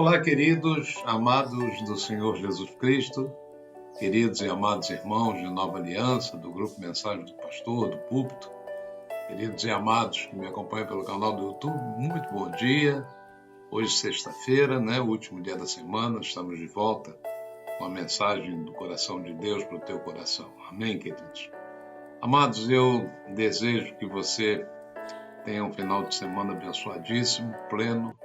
Olá, queridos, amados do Senhor Jesus Cristo, queridos e amados irmãos de Nova Aliança, do Grupo Mensagem do Pastor, do Púlpito, queridos e amados que me acompanham pelo canal do YouTube, muito bom dia. Hoje, sexta-feira, o último dia da semana, estamos de volta com a mensagem do coração de Deus para o teu coração. Amém, queridos? Amados, eu desejo que você tenha um final de semana abençoadíssimo, pleno,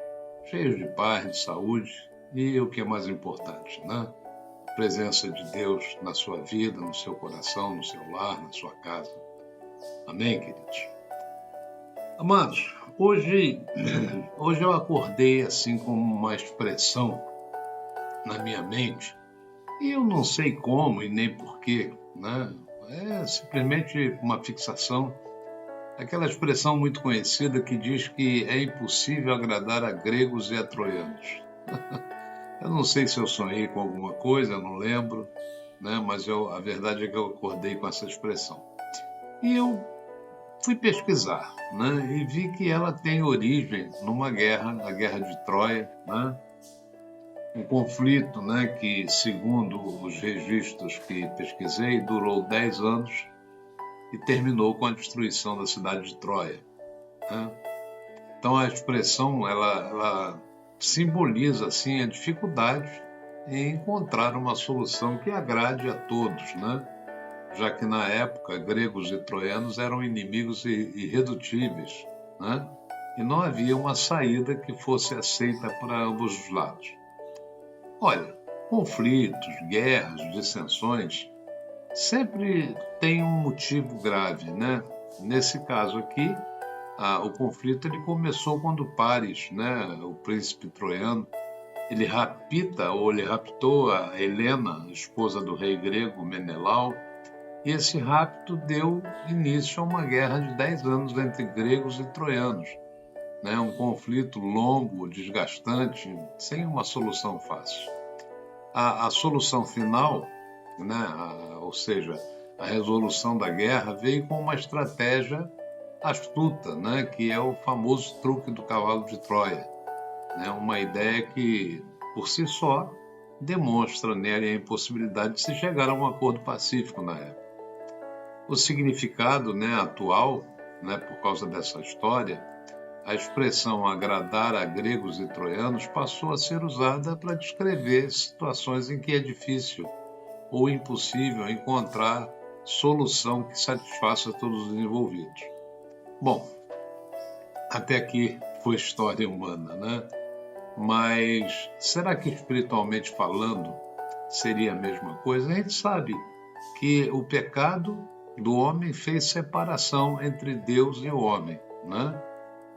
cheio de paz, de saúde e o que é mais importante, A presença de Deus na sua vida, no seu coração, no seu lar, na sua casa. Amém, queridos? Amados, hoje eu acordei assim com uma expressão na minha mente e eu não sei como e nem porquê, É simplesmente uma fixação. Aquela expressão muito conhecida que diz que é impossível agradar a gregos e a troianos. Eu não sei se eu sonhei com alguma coisa, eu não lembro, mas a verdade é que eu acordei com essa expressão. E eu fui pesquisar, e vi que ela tem origem numa guerra, a Guerra de Troia, um conflito, que, segundo os registros que pesquisei, durou 10 anos, e terminou com a destruição da cidade de Troia. Então a expressão ela simboliza assim a dificuldade em encontrar uma solução que agrade a todos, já que na época gregos e troianos eram inimigos irredutíveis, e não havia uma saída que fosse aceita para ambos os lados. Olha, conflitos, guerras, dissensões sempre tem um motivo grave, Nesse caso aqui, o conflito ele começou quando Paris, o príncipe troiano, ele raptou a Helena, esposa do rei grego Menelau, e esse rapto deu início a uma guerra de 10 anos entre gregos e troianos, um conflito longo, desgastante, sem uma solução fácil. A solução final, ou seja, a resolução da guerra veio com uma estratégia astuta, que é o famoso truque do cavalo de Troia, uma ideia que, por si só, demonstra nele a impossibilidade de se chegar a um acordo pacífico na época. O significado atual, por causa dessa história, a expressão agradar a gregos e troianos passou a ser usada para descrever situações em que é difícil ou impossível encontrar solução que satisfaça todos os envolvidos. Bom, até aqui foi história humana, Mas será que espiritualmente falando seria a mesma coisa? A gente sabe que o pecado do homem fez separação entre Deus e o homem,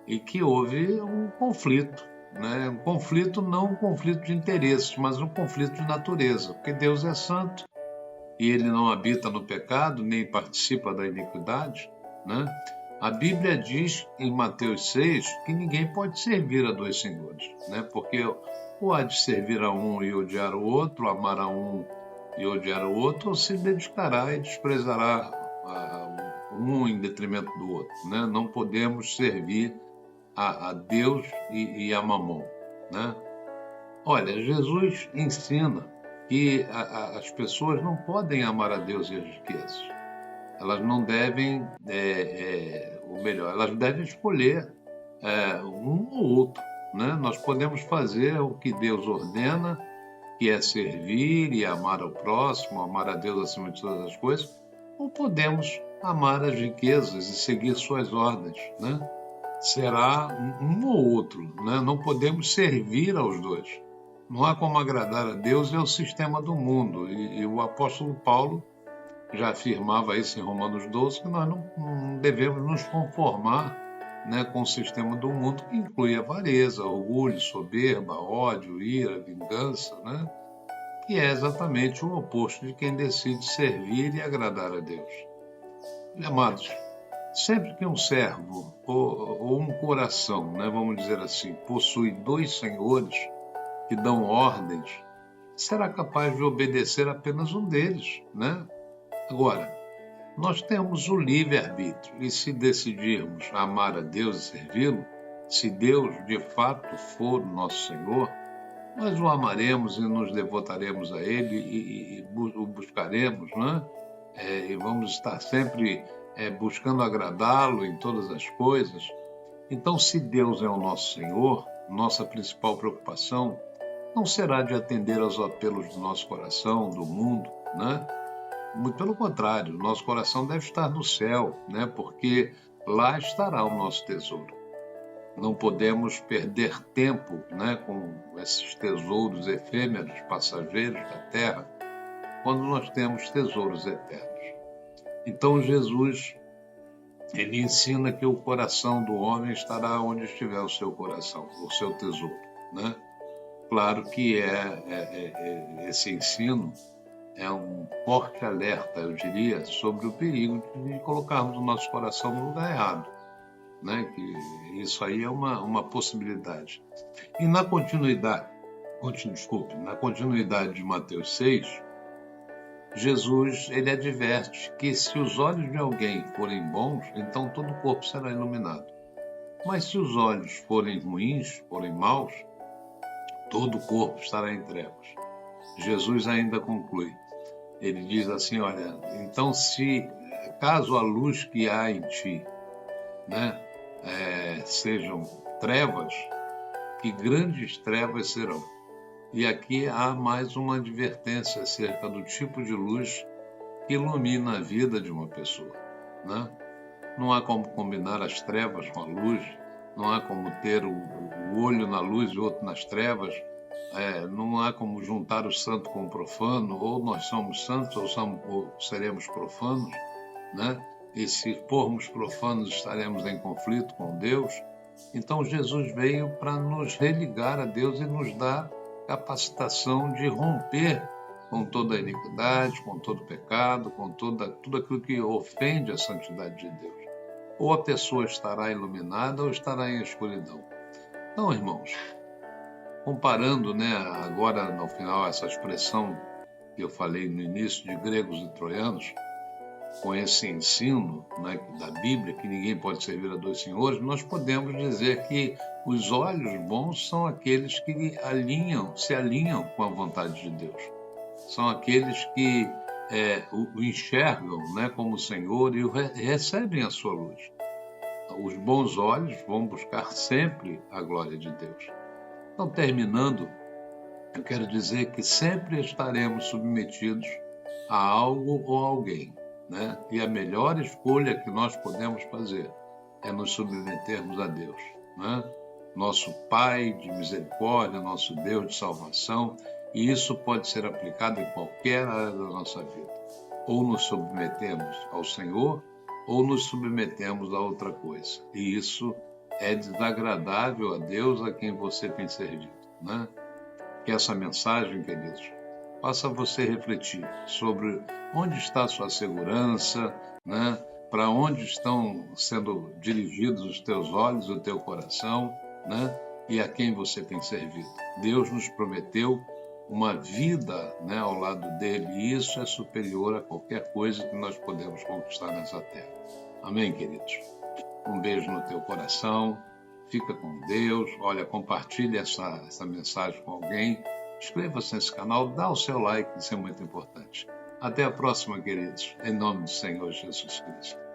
E que houve um conflito, Um conflito, não um conflito de interesses, mas um conflito de natureza, porque Deus é santo e ele não habita no pecado, nem participa da iniquidade, A Bíblia diz em Mateus 6 que ninguém pode servir a dois senhores, Porque ou há de servir a um e odiar o outro, amar a um e odiar o outro, ou se dedicará e desprezará um em detrimento do outro, Não podemos servir a Deus e a Mamon, Olha, Jesus ensina que as pessoas não podem amar a Deus e as riquezas. Elas não devem, elas devem escolher um ou outro, Nós podemos fazer o que Deus ordena, que é servir e amar ao próximo, amar a Deus acima de todas as coisas, ou podemos amar as riquezas e seguir suas ordens, Será um ou outro, Não podemos servir aos dois. Não há como agradar a Deus e ao sistema do mundo. E o apóstolo Paulo já afirmava isso em Romanos 12, que nós não devemos nos conformar com o sistema do mundo, que inclui avareza, orgulho, soberba, ódio, ira, vingança, que é exatamente o oposto de quem decide servir e agradar a Deus. Amados, sempre que um servo ou um coração, vamos dizer assim, possui dois senhores que dão ordens, será capaz de obedecer apenas um deles, Agora, nós temos o livre-arbítrio e se decidirmos amar a Deus e servi-lo, se Deus de fato for o nosso Senhor, nós o amaremos e nos devotaremos a Ele e o buscaremos, né? E vamos estar sempre buscando agradá-lo em todas as coisas. Então, se Deus é o nosso Senhor, nossa principal preocupação não será de atender aos apelos do nosso coração, do mundo, né? Muito pelo contrário, nosso coração deve estar no céu, né? Porque lá estará o nosso tesouro. Não podemos perder tempo, né, com esses tesouros efêmeros, passageiros da terra, quando nós temos tesouros eternos. Então Jesus, ele ensina que o coração do homem estará onde estiver o seu coração, o seu tesouro, né? Claro que esse ensino é um forte alerta, eu diria, sobre o perigo de colocarmos o nosso coração no lugar errado, né? Que isso aí é uma possibilidade. E na continuidade de Mateus 6, Jesus ele adverte que se os olhos de alguém forem bons, então todo o corpo será iluminado. Mas se os olhos forem ruins, forem maus, todo o corpo estará em trevas. Jesus ainda conclui. Ele diz assim, olha, então caso a luz que há em ti, né, sejam trevas, que grandes trevas serão. E aqui há mais uma advertência acerca do tipo de luz que ilumina a vida de uma pessoa, né? Não há como combinar as trevas com a luz, não há como ter o olho na luz e o outro nas trevas, não há como juntar o santo com o profano, ou nós somos santos ou seremos profanos, né? E se formos profanos estaremos em conflito com Deus. Então Jesus veio para nos religar a Deus e nos dar capacitação de romper com toda a iniquidade, com todo o pecado, com tudo aquilo que ofende a santidade de Deus. Ou a pessoa estará iluminada ou estará em escuridão. Então, irmãos, comparando, né, agora no final essa expressão que eu falei no início de gregos e troianos, com esse ensino, né, da Bíblia, que ninguém pode servir a dois senhores, nós podemos dizer que os olhos bons são aqueles que se alinham com a vontade de Deus. São aqueles que o enxergam, né, como o Senhor e recebem a sua luz. Os bons olhos vão buscar sempre a glória de Deus. Então, terminando, eu quero dizer que sempre estaremos submetidos a algo ou a alguém, né? E a melhor escolha que nós podemos fazer é nos submetermos a Deus, né? Nosso Pai de misericórdia, nosso Deus de salvação, e isso pode ser aplicado em qualquer área da nossa vida. Ou nos submetemos ao Senhor, ou nos submetemos a outra coisa. E isso é desagradável a Deus a quem você tem servido, né? Que essa mensagem, queridos, faça você refletir sobre onde está a sua segurança, né? Para onde estão sendo dirigidos os teus olhos, o teu coração, né? E a quem você tem servido. Deus nos prometeu uma vida, né, ao lado dele, e isso é superior a qualquer coisa que nós podemos conquistar nessa terra. Amém, queridos? Um beijo no teu coração, fica com Deus, olha, compartilhe essa mensagem com alguém, inscreva-se nesse canal, dá o seu like, isso é muito importante. Até a próxima, queridos, em nome do Senhor Jesus Cristo.